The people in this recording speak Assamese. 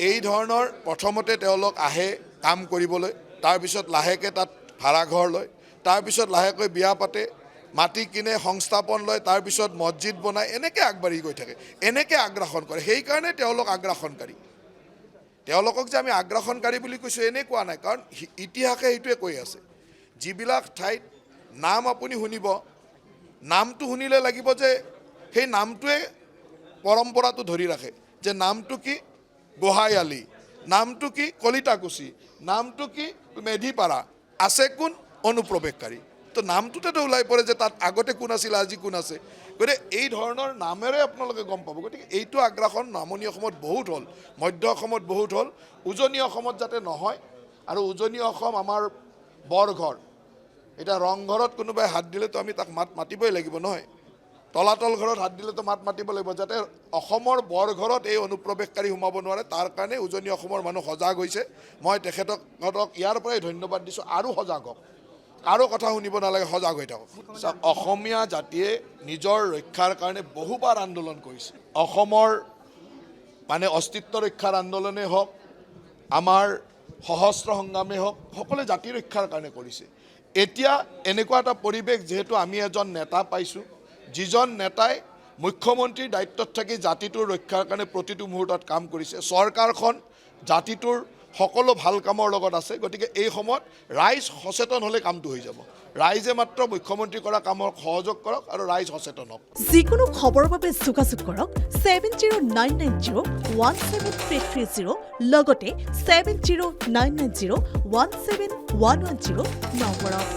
এই ধৰণৰ প্ৰথমতে তেওঁলোক আহে কাম কৰিবলৈ, তাৰপিছত লাহেকৈ তাত ভাড়াঘৰ লয়, তাৰপিছত লাহেকৈ বিয়া পাতে, মাটি কিনে, সংস্থাপন লয়, তাৰপিছত মছজিদ বনায়, এনেকৈ আগবাঢ়ি গৈ থাকে, এনেকৈ আগ্ৰাসন কৰে। সেইকাৰণে তেওঁলোক আগ্ৰাসনকাৰী। তেওঁলোকক যে আমি আগ্ৰাসনকাৰী বুলি কৈছোঁ এনেই কোৱা নাই, কাৰণ ইতিহাসে সেইটোৱে কৈ আছে। যিবিলাক ঠাইত নাম আপুনি শুনিব, নামটো শুনিলে লাগিব যে সেই নামটোৱে পৰম্পৰাটো ধৰি ৰাখে, যে নামটো কি গোহাঁই আলি, নামটো কি কলিতাকুছি, নামটো কি মেধিপাৰা, আছে কোন অনুপ্ৰৱেশকাৰী। তো নামটোতেতো ওলাই পৰে যে তাত আগতে কোন আছিল, আজি কোন আছে। গতিকে এই ধৰণৰ নামেৰে আপোনালোকে গম পাব। গতিকে এইটো আগ্ৰাসন নামনি অসমত বহুত হ'ল, মধ্য অসমত বহুত হ'ল, উজনি অসমত যাতে নহয়। আৰু উজনি অসম আমাৰ বৰঘৰ, এতিয়া ৰংঘৰত কোনোবাই হাত দিলেতো আমি তাক মাতিবই লাগিব নহয়, তলাতল ঘৰত হাত দিলেতো মাতিব লাগিব, যাতে অসমৰ বৰঘৰত এই অনুপ্ৰৱেশকাৰী সোমাব নোৱাৰে। তাৰ কাৰণে উজনি অসমৰ মানুহ সজাগ হৈছে। মই তেখেতক ইয়াৰ পৰাই ধন্যবাদ দিছোঁ। আৰু সজাগ হওক, কাৰো কথা শুনিব নালাগে, সজাগ হৈ থাকক। অসমীয়া জাতিয়ে নিজৰ ৰক্ষাৰ কাৰণে বহুবাৰ আন্দোলন কৰিছে। অসমৰ অস্তিত্ব ৰক্ষাৰ আন্দোলনেই হওক, আমাৰ সশস্ত্ৰ সংগ্ৰামেই হওক, সকলোৱে জাতি ৰক্ষাৰ কাৰণে কৰিছে। এতিয়া এনেকুৱা এটা পৰিৱেশ, যিহেতু আমি এজন নেতা পাইছোঁ, যিজন নেতাই মুখ্যমন্ত্ৰীৰ দায়িত্বত থাকি জাতিটোৰ ৰক্ষাৰ কাৰণে প্ৰতিটো মুহূৰ্তত কাম কৰিছে। চৰকাৰখন জাতিটোৰ সকলো ভাল কামৰ লগত আছে। গতিকে এই সময়ত ৰাইজ সচেতন হ'লে কামটো হৈ যাব। ৰাইজে মাত্ৰ মুখ্যমন্ত্ৰী কৰা কামক সহযোগ কৰক আৰু ৰাইজ সচেতন হওক। যিকোনো খবৰৰ বাবে যোগাযোগ কৰক 7099017330 লগতে 7099017110 নম্বৰত।